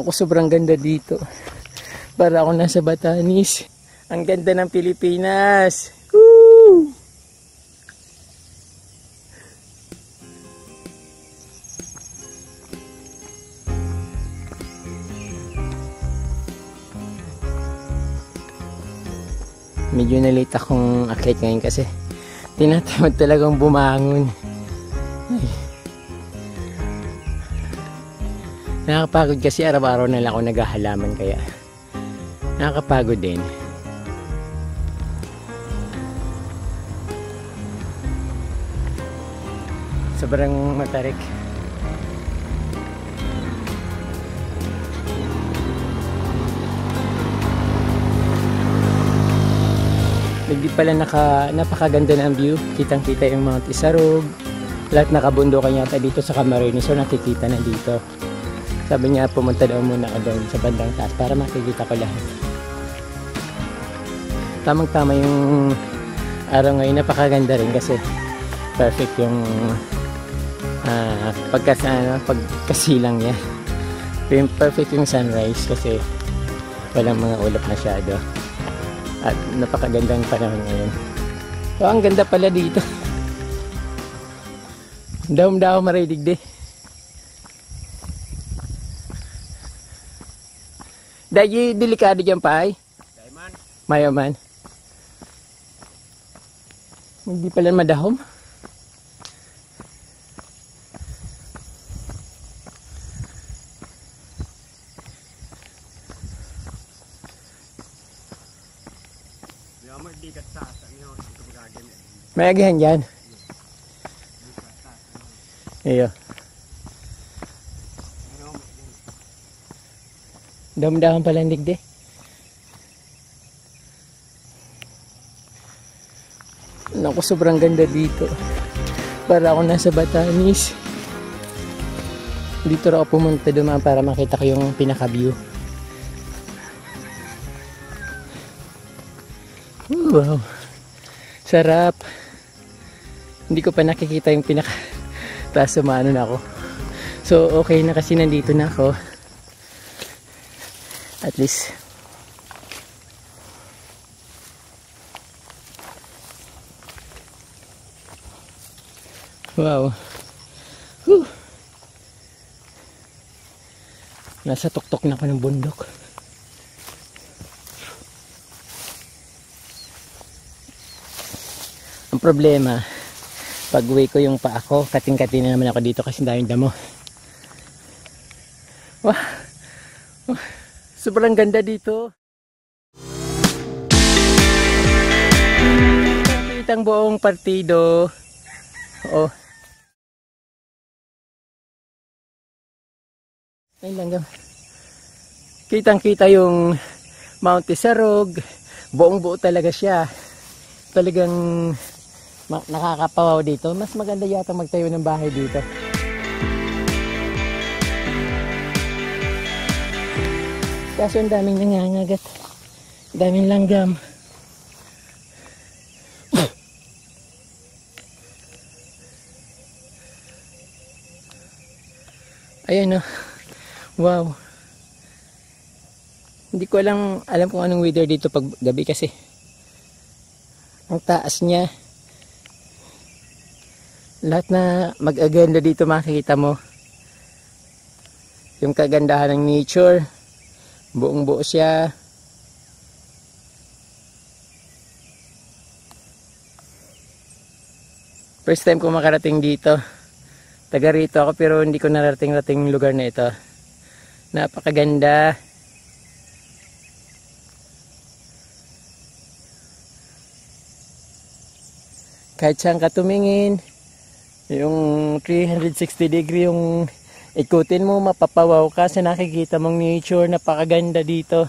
Naku, sobrang ganda dito. Para ako nasa Batanes. Ang ganda ng Pilipinas. Woo! Medyo nalate akong akyat ngayon kasi tinatamad talagang bumangon. Ay. Nakakapagod kasi araw-araw na lang ako naghahalaman kaya nakakapagod din. Sobrang matarik. Hindi pala napakaganda ng view. Kitang-kita yung Mount Isarog. Lahat nakabundukan yata dito sa Camarines, so nakikita na dito. Sabi niya pumunta daw muna ako doon sa bandang taas para makikita ko lahat. Tamang-tama yung araw ngayon, napakaganda rin kasi perfect yung pagkasilang niya. Perfect yung sunrise kasi walang mga ulap masyado. At napakagandang panahon ngayon. So ang ganda pala dito. Daw maridig di. Dahil delikado dyan pa ay? Mayaman. Hindi pala madahom. May agihan dyan. Iyo. Dam-dam pala ang digdi. Naku, sobrang ganda dito. Para ako nasa Batanes. Dito ako pumunta dumaan para makita ko yung pinaka-view. Wow. Sarap. Hindi ko pa nakikita yung pinaka-taas, sumano na ako. So, okay na kasi nandito na ako. At least wow. Whew. Nasa tuktok na ako ng bundok. Ang problema, pag uwi ko yung paa ko, kating-kating na naman ako dito kasi daming damo. Wow. Sobrang ganda dito. Kitang buong partido. Oo. Ay langgam. Kitang-kita yung Mount Isarog. Buong-buo talaga siya. Talagang nakakapawaw dito. Mas maganda yata magtayo ng bahay dito. Kaso ang daming nangangagat. Daming langgam. Ayan o. Wow. Hindi ko alam kung anong weather dito pag gabi kasi ang taas niya. Lahat na mag-agenda dito makikita mo. Yung kagandahan ng nature. Buong buo siya. First time ko makarating dito. Taga rito ako pero hindi ko narating-rating lugar na ito. Napakaganda. Kahit saan ka tumingin, yung 360 degree yung ikutin mo, mapapawaw ka sa nakikita mong nature. Napakaganda dito.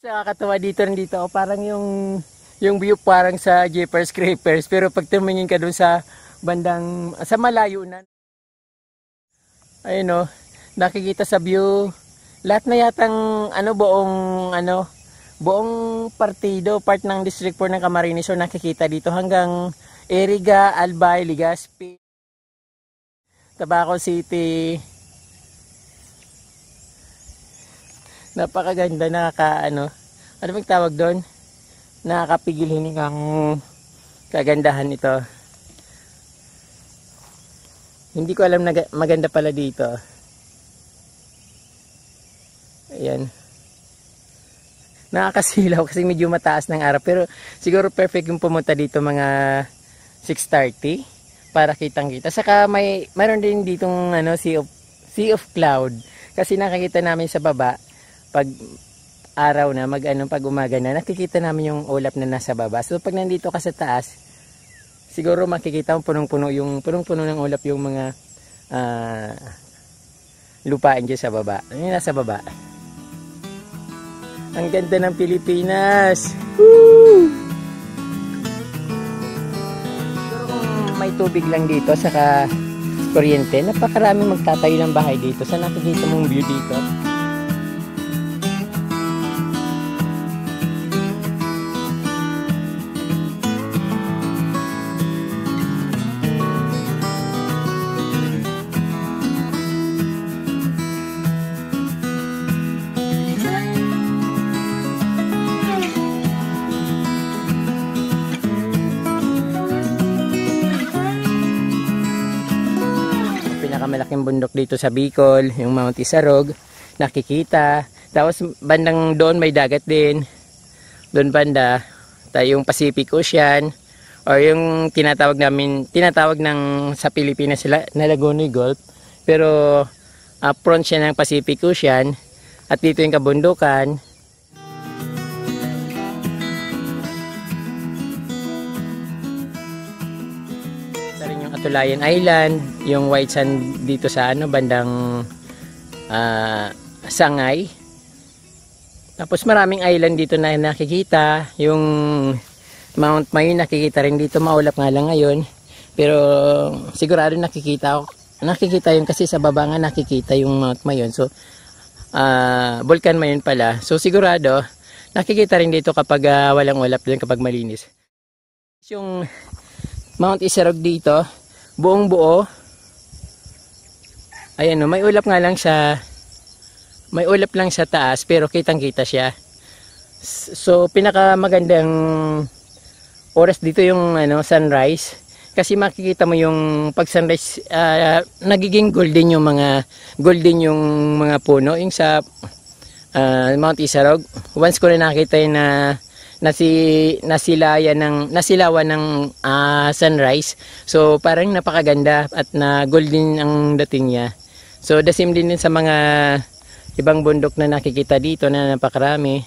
Nakakatawa dito rin dito. Parang yung view parang sa Jeepers Creepers. Pero pag tumingin ka dun sa bandang, sa malayo na. Ayun o, nakikita sa view. Lahat na yatang buong partido, part ng District 4 ng Camarines, so nakikita dito hanggang Iriga, Albay, Legazpi, Tabaco City. Napakaganda, ano bang tawag doon? Nakakapigil hiningang kagandahan ito. Hindi ko alam na maganda pala dito. Ayan. Nakakasilaw kasi medyo mataas ng araw. Pero siguro perfect yung pumunta dito mga 6:30 para kitang-kita. Saka mayroon din ditong sea of cloud. Kasi nakikita namin sa baba pag araw na, pag umaga na, nakikita namin yung ulap na nasa baba. So pag nandito ka sa taas, siguro makikita mo punong-puno ng ulap yung mga lupain dyan sa baba. Yung nasa baba. Ang ganda ng Pilipinas. Woo! Pero kung may tubig lang dito, saka kuryente, napakaraming magtatayo ng bahay dito. Sa nakikita mong view dito. Malaking bundok dito sa Bicol, yung Mount Isarog, nakikita. Tapos bandang doon may dagat din. Doon banda, yung Pacific Ocean, or yung tinatawag ng sa Pilipinas na Lagonoy Gulf. Pero front siya ng Pacific Ocean, at dito yung kabundukan. Tulayan Island, yung white sand dito sa bandang Sangay. Tapos maraming island dito na nakikita. Yung Mount Mayon nakikita rin dito, maulap nga lang ngayon. Pero sigurado nakikita yun kasi sa baba nga nakikita yung Mount Mayon. So Vulcan Mayon pala. So sigurado nakikita rin dito kapag walang ulap din, kapag malinis. Yung Mount Isarog dito, buong buo. Ayan, may ulap lang sa taas, pero kitang-kita siya. So pinakamagandang oras dito yung sunrise, kasi makikita mo yung pag sunrise, nagiging golden yung mga puno yung sa Mount Isarog. Once ko na nakita yun na nasilawan ng sunrise. So parang napakaganda at na golden ang dating niya. So the same din sa mga ibang bundok na nakikita dito na napakarami.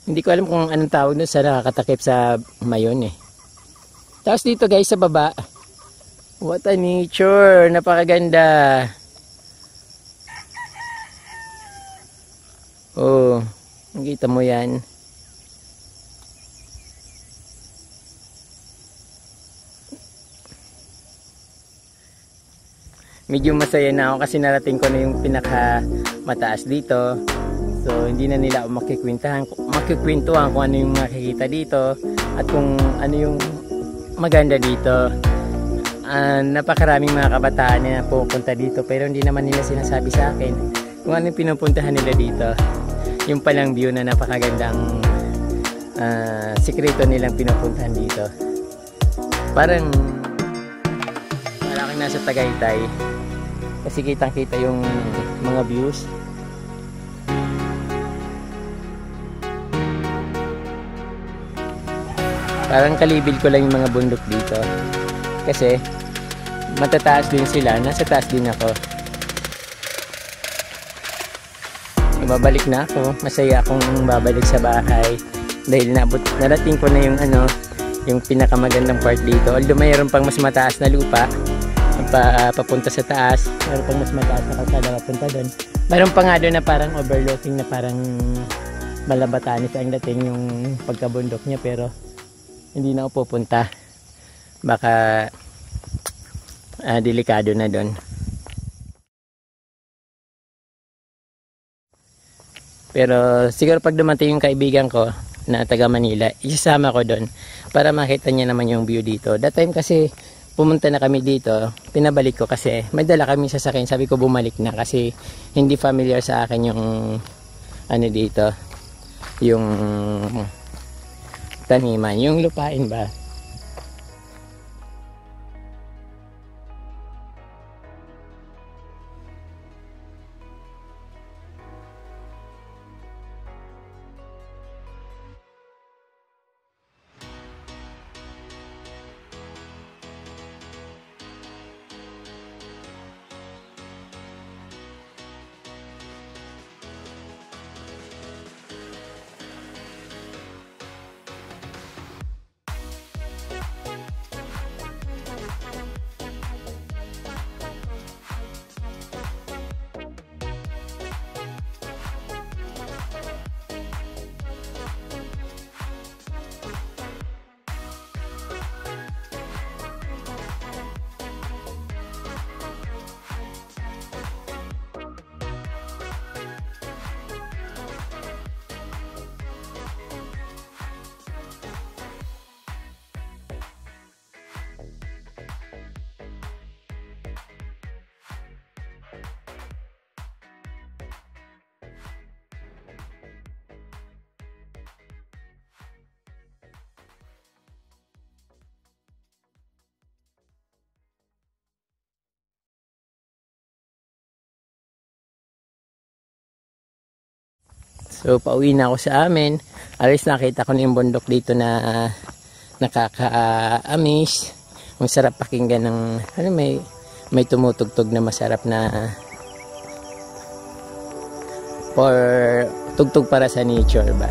Hindi ko alam kung anong tawag doon sa nakakatakip sa Mayon eh. Tapos dito guys sa baba, what a nature, napakaganda. Oh, nakita mo yan. Medyo masaya na ako kasi narating ko na yung pinaka mataas dito. So hindi na nila ako makikwentuhan kung ano yung makikita dito at kung ano yung maganda dito. Napakaraming mga kabataan na pupunta dito, pero hindi naman nila sinasabi sa akin kung ano yung pinupuntahan nila dito. Yung palang view na napakagandang sikreto nilang pinupuntahan dito. Parang kang nasa Tagaytay kasi kitang-kita yung mga views. Parang kalibil ko lang yung mga bundok dito kasi matataas din sila, nasa taas din ako. Babalik na ako, masaya akong babalik sa bahay dahil narating ko na yung pinakamagandang part dito. Although mayroon pang mas mataas na lupa papunta sa taas, mayroon pang mas mataas na kalsada papunta doon. Mayroon pa nga doon na parang overlooking na parang Malabatanis ang dating yung pagkabundok niya, pero hindi na ako pupunta. Baka delikado na doon. Pero siguro pag dumating yung kaibigan ko, na taga Manila, isasama ko doon para makita niya naman yung view dito. That time kasi pumunta na kami dito, pinabalik ko kasi may dala kami sasakyan. Sabi ko bumalik na kasi hindi familiar sa akin yung ano dito, yung taniman, yung lupain ba. So pauwi na ako sa amin. Alis nakita ko na yung bundok dito na nakaka-amaze. Ang sarap pakinggan ng ano, may tumutugtog na masarap na for tugtog para sa nature ba.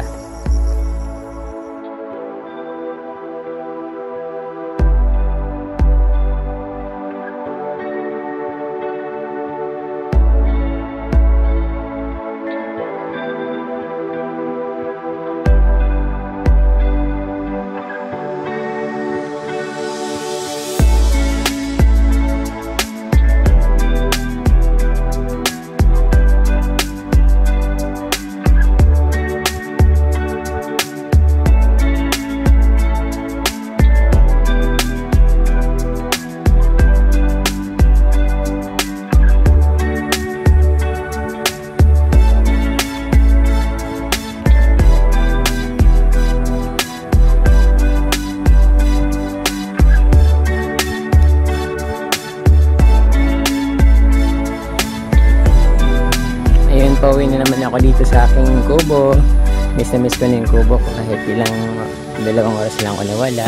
Pauwi na naman ako dito sa aking kubo. Miss na miss ko na yung kubo ko kahit ilang 2 oras lang ako nawala.